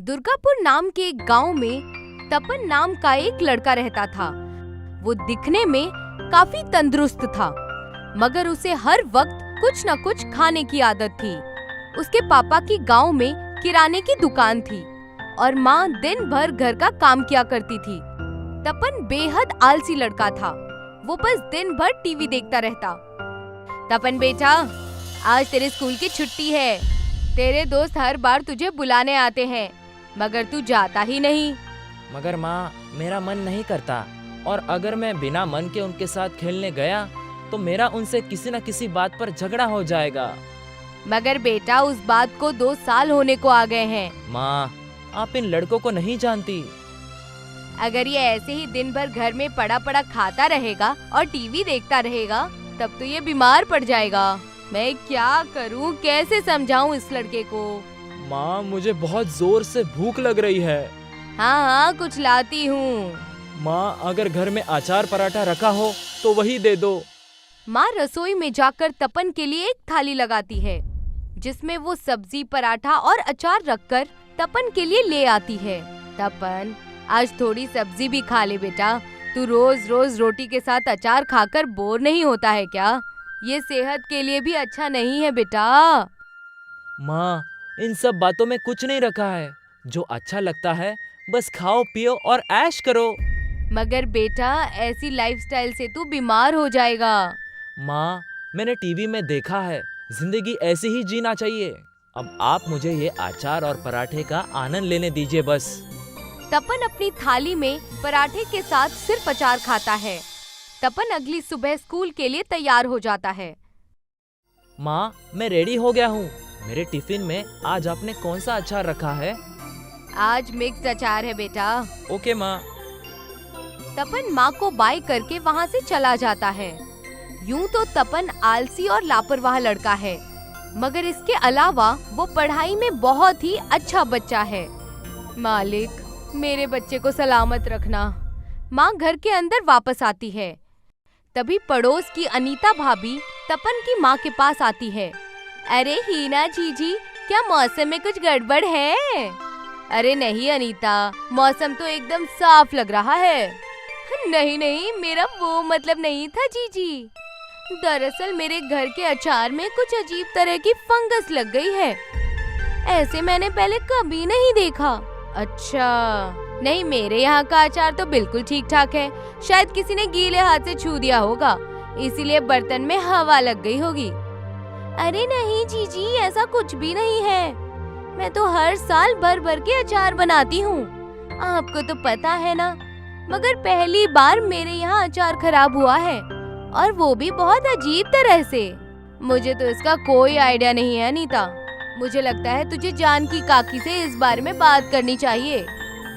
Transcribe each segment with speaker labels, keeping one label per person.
Speaker 1: दुर्गापुर नाम के एक गांव में तपन नाम का एक लड़का रहता था। वो दिखने में काफी तंदुरुस्त था, मगर उसे हर वक्त कुछ न कुछ खाने की आदत थी। उसके पापा की गांव में किराने की दुकान थी और माँ दिन भर घर का काम किया करती थी। तपन बेहद आलसी लड़का था। वो बस दिन भर टीवी देखता रहता। तपन बेटा, आज तेरे स्कूल की छुट्टी है। तेरे दोस्त हर बार तुझे बुलाने आते हैं, मगर तू जाता ही नहीं।
Speaker 2: मगर माँ, मेरा मन नहीं करता, और अगर मैं बिना मन के उनके साथ खेलने गया तो मेरा उनसे किसी न किसी बात पर झगड़ा हो जाएगा।
Speaker 1: मगर बेटा, उस बात को 2 साल होने को आ गए हैं।
Speaker 2: माँ, आप इन लड़कों को नहीं जानती।
Speaker 1: अगर ये ऐसे ही दिन भर घर में पड़ा पड़ा खाता रहेगा और टीवी देखता रहेगा, तब तो ये बीमार पड़ जाएगा। मैं क्या करूं, कैसे समझाऊं इस लड़के को?
Speaker 2: माँ, मुझे बहुत जोर से भूख लग रही है।
Speaker 1: हाँ, कुछ लाती हूँ।
Speaker 2: माँ, अगर घर में अचार पराठा रखा हो तो वही दे दो।
Speaker 1: माँ रसोई में जाकर तपन के लिए एक थाली लगाती है, जिसमें वो सब्जी, पराठा और अचार रखकर तपन के लिए ले आती है। तपन, आज थोड़ी सब्जी भी खा ले बेटा। तू रोज रोज रोटी के साथ अचार खाकर बोर नहीं होता है क्या? ये सेहत के लिए भी अच्छा नहीं है बेटा।
Speaker 2: माँ, इन सब बातों में कुछ नहीं रखा है। जो अच्छा लगता है बस खाओ पियो और ऐश करो।
Speaker 1: मगर बेटा, ऐसी लाइफस्टाइल से तू बीमार हो जाएगा।
Speaker 2: माँ, मैंने टीवी में देखा है, जिंदगी ऐसी ही जीना चाहिए। अब आप मुझे ये अचार और पराठे का आनंद लेने दीजिए बस।
Speaker 1: तपन अपनी थाली में पराठे के साथ सिर्फ अचार खाता है। तपन अगली सुबह स्कूल के लिए तैयार हो जाता है।
Speaker 2: माँ, मैं रेडी हो गया हूँ। मेरे टिफिन में आज आपने कौन सा अचार रखा है?
Speaker 1: आज मिक्स अचार है बेटा।
Speaker 2: ओके माँ।
Speaker 1: तपन माँ को बाय करके वहाँ से चला जाता है। यूं तो तपन आलसी और लापरवाह लड़का है, मगर इसके अलावा वो पढ़ाई में बहुत ही अच्छा बच्चा है। मालिक, मेरे बच्चे को सलामत रखना। माँ घर के अंदर वापस आती है। तभी पड़ोस की अनीता भाभी तपन की माँ के पास आती है। अरे हीना जीजी, क्या मौसम में कुछ गड़बड़ है? अरे नहीं अनीता, मौसम तो एकदम साफ लग रहा है। नहीं नहीं, मेरा वो मतलब नहीं था जीजी। दरअसल मेरे घर के अचार में कुछ अजीब तरह की फंगस लग गई है। ऐसे मैंने पहले कभी नहीं देखा। अच्छा, नहीं, मेरे यहाँ का अचार तो बिल्कुल ठीक ठाक है। शायद किसी ने गीले हाथ से छू दिया होगा, इसीलिए बर्तन में हवा लग गई होगी। अरे नहीं जीजी, ऐसा कुछ भी नहीं है। मैं तो हर साल भर भर के अचार बनाती हूँ, आपको तो पता है ना। मगर पहली बार मेरे यहाँ अचार खराब हुआ है, और वो भी बहुत अजीब तरह से। मुझे तो इसका कोई आइडिया नहीं है अनीता। मुझे लगता है तुझे जानकी काकी से इस बारे में बात करनी चाहिए।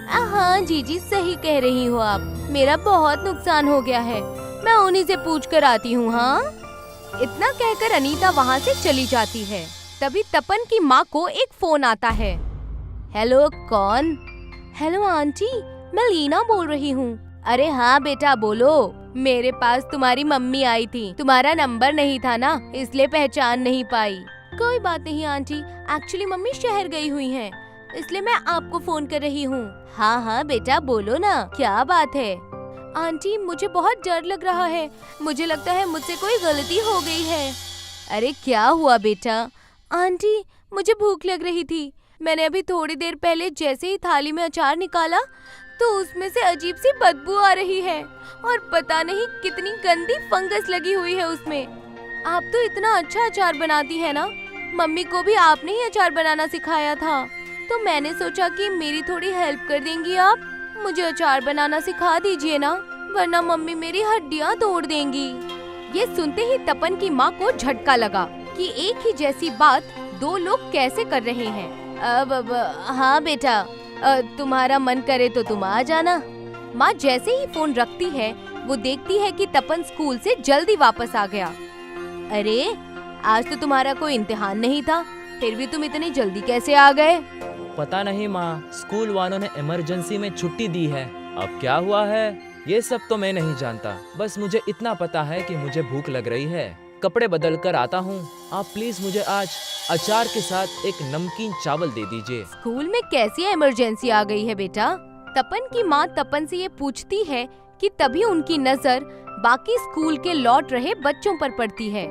Speaker 1: हाँ जीजी, सही कह रही हो आप। मेरा बहुत नुकसान हो गया है, मैं उन्हीं से पूछ कर आती हूँ। हाँ, इतना कहकर अनीता वहाँ से चली जाती है। तभी तपन की माँ को एक फोन आता है। हेलो, कौन? हेलो आंटी, मैं लीना बोल रही हूँ। अरे हाँ बेटा, बोलो। मेरे पास तुम्हारी मम्मी आई थी, तुम्हारा नंबर नहीं था ना, इसलिए पहचान नहीं पाई। कोई बात नहीं आंटी, एक्चुअली मम्मी शहर गई हुई हैं, इसलिए मैं आपको फोन कर रही हूँ। हाँ हाँ बेटा, बोलो ना, क्या बात है? आंटी, मुझे बहुत डर लग रहा है। मुझे लगता है मुझसे कोई गलती हो गई है। अरे क्या हुआ बेटा? आंटी, मुझे भूख लग रही थी। मैंने अभी थोड़ी देर पहले जैसे ही थाली में अचार निकाला तो उसमें से अजीब सी बदबू आ रही है, और पता नहीं कितनी गंदी फंगस लगी हुई है उसमें। आप तो इतना अच्छा अचार बनाती है ना, मम्मी को भी आपने ही अचार बनाना सिखाया था, तो मैंने सोचा कि मेरी थोड़ी हेल्प कर देंगी आप। मुझे अचार बनाना सिखा दीजिए ना, वरना मम्मी मेरी हड्डियाँ तोड़ देंगी। ये सुनते ही तपन की माँ को झटका लगा कि एक ही जैसी बात 2 लोग कैसे कर रहे हैं। अब हाँ बेटा, तुम्हारा मन करे तो तुम आ जाना। माँ जैसे ही फोन रखती है, वो देखती है कि तपन स्कूल से जल्दी वापस आ गया। अरे, आज तो तुम्हारा कोई इम्तिहान नहीं था, फिर भी तुम इतनी जल्दी कैसे आ गए?
Speaker 2: पता नहीं माँ, स्कूल वालों ने इमरजेंसी में छुट्टी दी है। अब क्या हुआ है ये सब तो मैं नहीं जानता, बस मुझे इतना पता है कि मुझे भूख लग रही है। कपड़े बदल कर आता हूँ। आप प्लीज मुझे आज अचार के साथ एक नमकीन चावल दे दीजिए।
Speaker 1: स्कूल में कैसी इमरजेंसी आ गई है बेटा? तपन की माँ तपन से ये पूछती है कि तभी उनकी नजर बाकी स्कूल के लौट रहे बच्चों पर पड़ती है।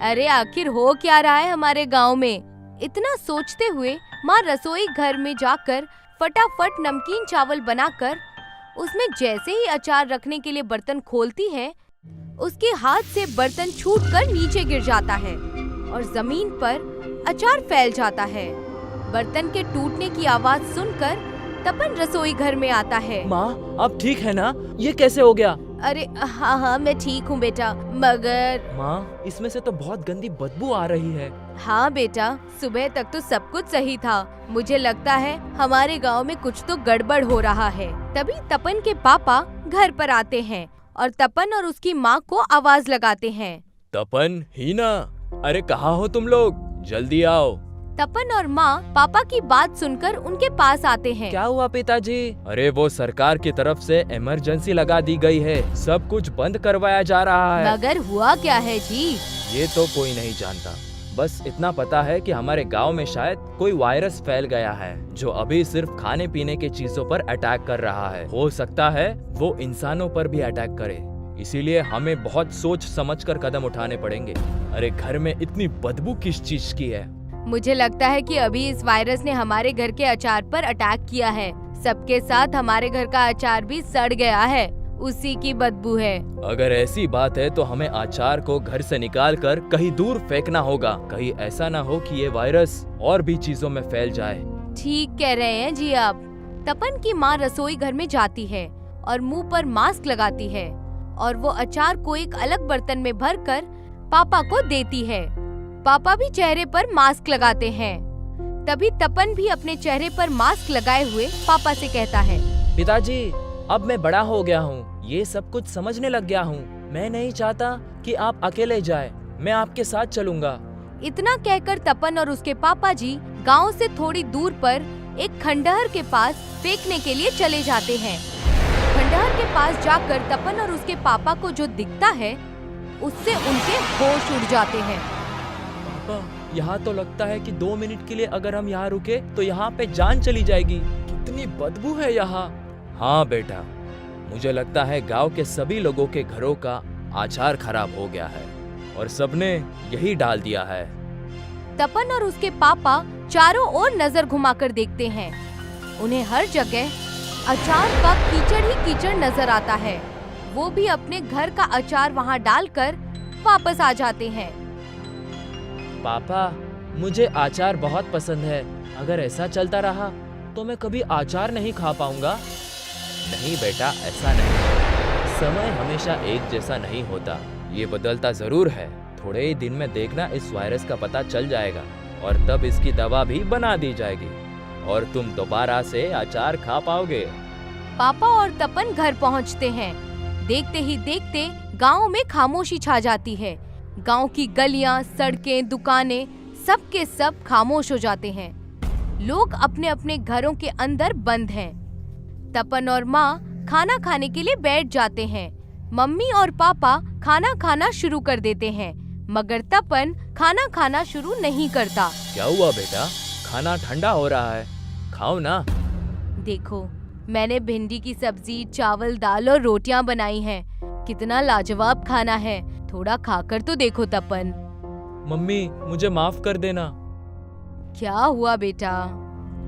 Speaker 1: अरे आखिर हो क्या रहा है हमारे गांव में? इतना सोचते हुए माँ रसोई घर में जाकर फटाफट नमकीन चावल बनाकर उसमें जैसे ही अचार रखने के लिए बर्तन खोलती है, उसके हाथ से बर्तन छूटकर नीचे गिर जाता है और जमीन पर अचार फैल जाता है। बर्तन के टूटने की आवाज सुनकर तपन रसोई घर में आता है।
Speaker 2: माँ, आप ठीक है ना? ये कैसे हो गया?
Speaker 1: अरे हाँ मैं ठीक हूँ बेटा, मगर
Speaker 2: माँ, इसमें से तो बहुत गंदी बदबू आ रही है।
Speaker 1: हाँ बेटा, सुबह तक तो सब कुछ सही था। मुझे लगता है हमारे गांव में कुछ तो गड़बड़ हो रहा है। तभी तपन के पापा घर पर आते हैं और तपन और उसकी माँ को आवाज लगाते हैं।
Speaker 2: तपन, हीना, अरे कहाँ हो तुम लोग? जल्दी आओ।
Speaker 1: तपन और माँ पापा की बात सुनकर उनके पास आते हैं।
Speaker 2: क्या हुआ पिताजी? अरे वो सरकार की तरफ से इमरजेंसी लगा दी गई है, सब कुछ बंद करवाया जा रहा है।
Speaker 1: मगर हुआ क्या है जी?
Speaker 2: ये तो कोई नहीं जानता, बस इतना पता है कि हमारे गांव में शायद कोई वायरस फैल गया है जो अभी सिर्फ खाने पीने की चीजों पर अटैक कर रहा है। हो सकता है वो इंसानों पर भी अटैक करे, इसीलिए हमें बहुत सोच समझकर कदम उठाने पड़ेंगे। अरे घर में इतनी बदबू किस चीज की है?
Speaker 1: मुझे लगता है कि अभी इस वायरस ने हमारे घर के अचार पर अटैक किया है। सबके साथ हमारे घर का अचार भी सड़ गया है, उसी की बदबू है।
Speaker 2: अगर ऐसी बात है तो हमें अचार को घर से निकाल कर कहीं दूर फेंकना होगा। कहीं ऐसा ना हो कि ये वायरस और भी चीजों में फैल जाए।
Speaker 1: ठीक कह रहे हैं जी आप। तपन की माँ रसोई घर में जाती है और मुंह पर मास्क लगाती है और वो अचार को एक अलग बर्तन में भरकर पापा को देती है। पापा भी चेहरे पर मास्क लगाते हैं। तभी तपन भी अपने चेहरे पर मास्क लगाए हुए पापा से कहता है,
Speaker 2: पिताजी, अब मैं बड़ा हो गया हूँ, ये सब कुछ समझने लग गया हूँ। मैं नहीं चाहता कि आप अकेले जाए, मैं आपके साथ चलूंगा।
Speaker 1: इतना कहकर तपन और उसके पापा जी गांव से थोड़ी दूर पर एक खंडहर के पास फेंकने के लिए चले जाते हैं। खंडहर के पास जाकर तपन और उसके पापा को जो दिखता है उससे उनके होश उड़ जाते हैं।
Speaker 2: पापा, यहाँ तो लगता है कि 2 मिनट के लिए अगर हम यहाँ रुके तो यहाँ पे जान चली जाएगी। कितनी बदबू है यहाँ। हाँ बेटा, मुझे लगता है गांव के सभी लोगों के घरों का अचार खराब हो गया है और सबने यही डाल दिया है।
Speaker 1: तपन और उसके पापा चारों ओर नजर घुमाकर देखते हैं। उन्हें हर जगह अचार का कीचड़ ही कीचड़ नजर आता है। वो भी अपने घर का अचार वहाँ डालकर वापस आ जाते हैं।
Speaker 2: पापा, मुझे अचार बहुत पसंद है। अगर ऐसा चलता रहा तो मैं कभी अचार नहीं खा पाऊंगा। नहीं बेटा, ऐसा नहीं। समय हमेशा एक जैसा नहीं होता, ये बदलता जरूर है। थोड़े ही दिन में देखना इस वायरस का पता चल जाएगा और तब इसकी दवा भी बना दी जाएगी और तुम दोबारा से अचार खा पाओगे।
Speaker 1: पापा और तपन घर पहुंचते हैं। देखते ही देखते गांव में खामोशी छा जाती है। गांव की गलियां, सड़कें, दुकानें सब के सब खामोश हो जाते हैं। लोग अपने अपने घरों के अंदर बंद हैं। तपन और माँ खाना खाने के लिए बैठ जाते हैं। मम्मी और पापा खाना खाना शुरू कर देते हैं, मगर तपन खाना खाना शुरू नहीं करता।
Speaker 2: क्या हुआ बेटा? खाना ठंडा हो रहा है, खाओ ना।
Speaker 1: देखो, मैंने भिंडी की सब्जी, चावल, दाल और रोटियां बनाई हैं। कितना लाजवाब खाना है, थोड़ा खाकर तो देखो तपन।
Speaker 2: मम्मी, मुझे माफ कर देना।
Speaker 1: क्या हुआ बेटा?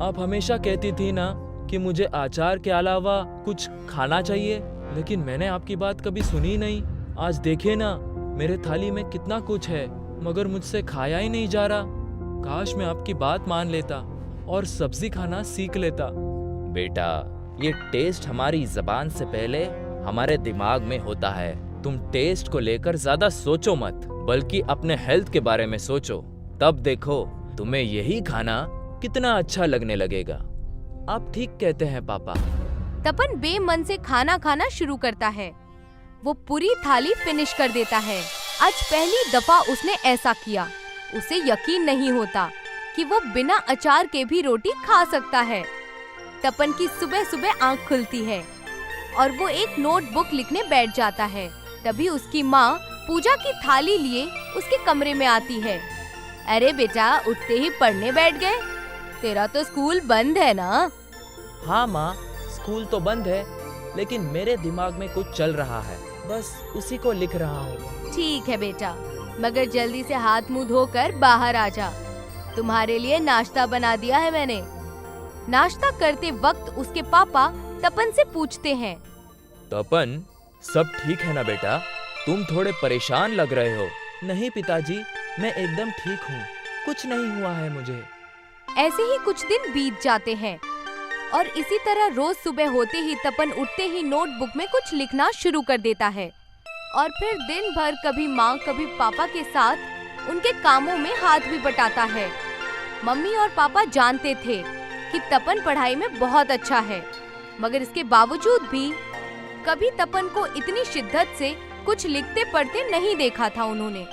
Speaker 2: आप हमेशा कहती थी ना कि मुझे अचार के अलावा कुछ खाना चाहिए, लेकिन मैंने आपकी बात कभी सुनी नहीं। आज देखिए ना, मेरे थाली में कितना कुछ है, मगर मुझसे खाया ही नहीं जा रहा। काश मैं आपकी बात मान लेता और सब्जी खाना सीख लेता। बेटा, ये टेस्ट हमारी जबान से पहले हमारे दिमाग में होता है। तुम टेस्ट को लेकर ज्यादा सोचो मत, बल्कि अपने हेल्थ के बारे में सोचो। तब देखो तुम्हें यही खाना कितना अच्छा लगने लगेगा। आप ठीक कहते हैं पापा।
Speaker 1: तपन बेमन से खाना खाना शुरू करता है। वो पूरी थाली फिनिश कर देता है। आज पहली दफा उसने ऐसा किया। उसे यकीन नहीं होता कि वो बिना अचार के भी रोटी खा सकता है। तपन की सुबह सुबह आंख खुलती है और वो एक नोटबुक लिखने बैठ जाता है। तभी उसकी माँ पूजा की थाली लिए उसके कमरे में आती है। अरे बेटा, उठते ही पढ़ने बैठ गए? तेरा तो स्कूल बंद है ना?
Speaker 2: हाँ माँ, स्कूल तो बंद है, लेकिन मेरे दिमाग में कुछ चल रहा है, बस उसी को लिख रहा हूँ।
Speaker 1: ठीक है बेटा, मगर जल्दी से हाथ मुंह धोकर बाहर आ जा। तुम्हारे लिए नाश्ता बना दिया है मैंने। नाश्ता करते वक्त उसके पापा तपन से पूछते हैं,
Speaker 2: तपन, सब ठीक है ना बेटा? तुम थोड़े परेशान लग रहे हो। नहीं पिताजी, मैं एकदम ठीक हूँ, कुछ नहीं हुआ है मुझे।
Speaker 1: ऐसे ही कुछ दिन बीत जाते हैं और इसी तरह रोज सुबह होते ही तपन उठते ही नोटबुक में कुछ लिखना शुरू कर देता है और फिर दिन भर कभी माँ कभी पापा के साथ उनके कामों में हाथ भी बटाता है। मम्मी और पापा जानते थे कि तपन पढ़ाई में बहुत अच्छा है, मगर इसके बावजूद भी कभी तपन को इतनी शिद्दत से कुछ लिखते पढ़ते नहीं देखा था उन्होंने।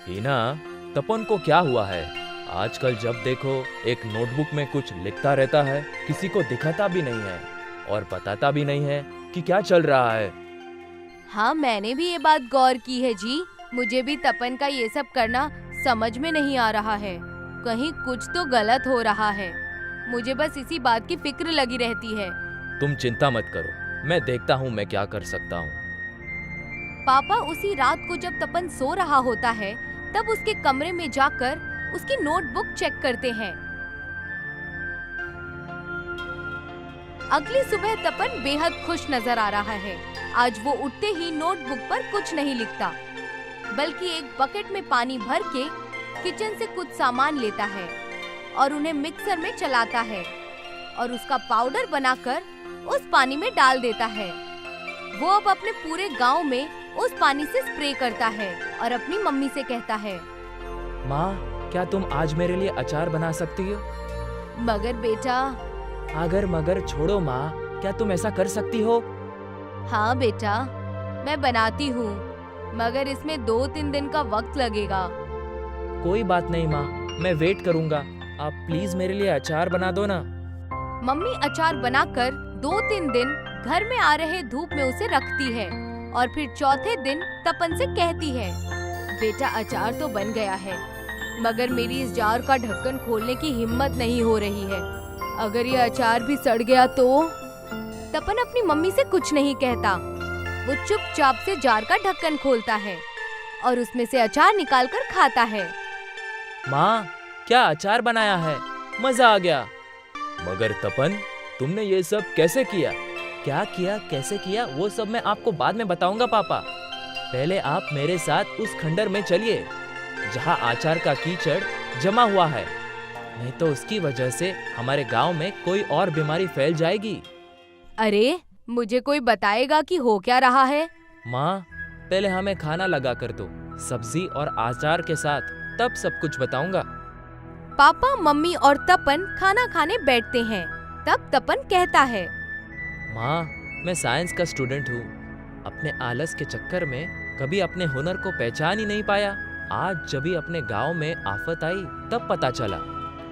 Speaker 2: हीना, तपन को क्या हुआ है? आजकल जब देखो एक नोटबुक में कुछ लिखता रहता है, किसी को दिखाता भी नहीं है और बताता भी नहीं है कि क्या चल रहा है।
Speaker 1: हाँ, मैंने भी ये बात गौर की है जी। मुझे भी तपन का ये सब करना समझ में नहीं आ रहा है, कहीं कुछ तो गलत हो रहा है। मुझे बस इसी बात की फिक्र लगी रहती है।
Speaker 2: तुम चिंता मत करो, मैं देखता हूँ मैं क्या कर सकता हूँ।
Speaker 1: पापा उसी रात को जब तपन सो रहा होता है तब उसके कमरे में जाकर उसकी नोटबुक चेक करते हैं। अगली सुबह तपन बेहद खुश नजर आ रहा है। आज वो उठते ही नोटबुक पर कुछ नहीं लिखता, बल्कि एक बकेट में पानी भर के किचन से कुछ सामान लेता है और उन्हें मिक्सर में चलाता है और उसका पाउडर बनाकर उस पानी में डाल देता है। वो अब अपने पूरे गांव में उस पानी से स्प्रे करता है और अपनी मम्मी से कहता है,
Speaker 2: माँ, क्या तुम आज मेरे लिए अचार बना सकती हो?
Speaker 1: मगर बेटा।
Speaker 2: अगर मगर छोड़ो माँ, क्या तुम ऐसा कर सकती हो?
Speaker 1: हाँ बेटा, मैं बनाती हूँ, मगर इसमें 2-3 दिन का वक्त लगेगा।
Speaker 2: कोई बात नहीं माँ, मैं वेट करूँगा। आप प्लीज मेरे लिए अचार बना दो ना।
Speaker 1: मम्मी अचार बनाकर 2-3 दिन घर में आ रहे धूप में उसे रखती है और फिर चौथे दिन तपन से कहती है, बेटा अचार तो बन गया है, मगर मेरी इस जार का ढक्कन खोलने की हिम्मत नहीं हो रही है। अगर ये अचार भी सड़ गया तो? तपन अपनी मम्मी से कुछ नहीं कहता। वो चुपचाप से जार का ढक्कन खोलता है और उसमें से अचार निकालकर खाता है।
Speaker 2: माँ, क्या अचार बनाया है? मजा आ गया। मगर तपन, तुमने ये सब कैसे किया? क्या किया, कैसे किया, वो सब मैं आपको बाद में बताऊंगा पापा। पहले आप मेरे साथ उस खंडर में चलिए जहाँ अचार का कीचड़ जमा हुआ है, नहीं तो उसकी वजह से हमारे गांव में कोई और बीमारी फैल जाएगी।
Speaker 1: अरे, मुझे कोई बताएगा कि हो क्या रहा है?
Speaker 2: माँ, पहले हमें खाना लगा कर दो, सब्जी और अचार के साथ, तब सब कुछ बताऊंगा।
Speaker 1: पापा, मम्मी और तपन खाना खाने बैठते हैं। तब तपन कहता है,
Speaker 2: माँ, मैं साइंस का स्टूडेंट हूँ। अपने आलस के चक्कर में कभी अपने हुनर को पहचान ही नहीं पाया। आज जब भी अपने गांव में आफत आई तब पता चला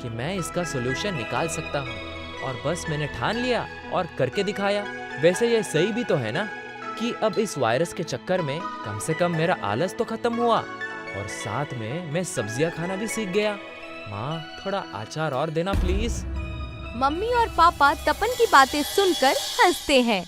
Speaker 2: कि मैं इसका सलूशन निकाल सकता हूँ, और बस मैंने ठान लिया और करके दिखाया। वैसे ये सही भी तो है ना कि अब इस वायरस के चक्कर में कम से कम मेरा आलस तो खत्म हुआ और साथ में मैं सब्जियां खाना भी सीख गया। माँ, थोड़ा अचार और देना प्लीज।
Speaker 1: मम्मी और पापा तपन की बातें सुनकर हंसते हैं।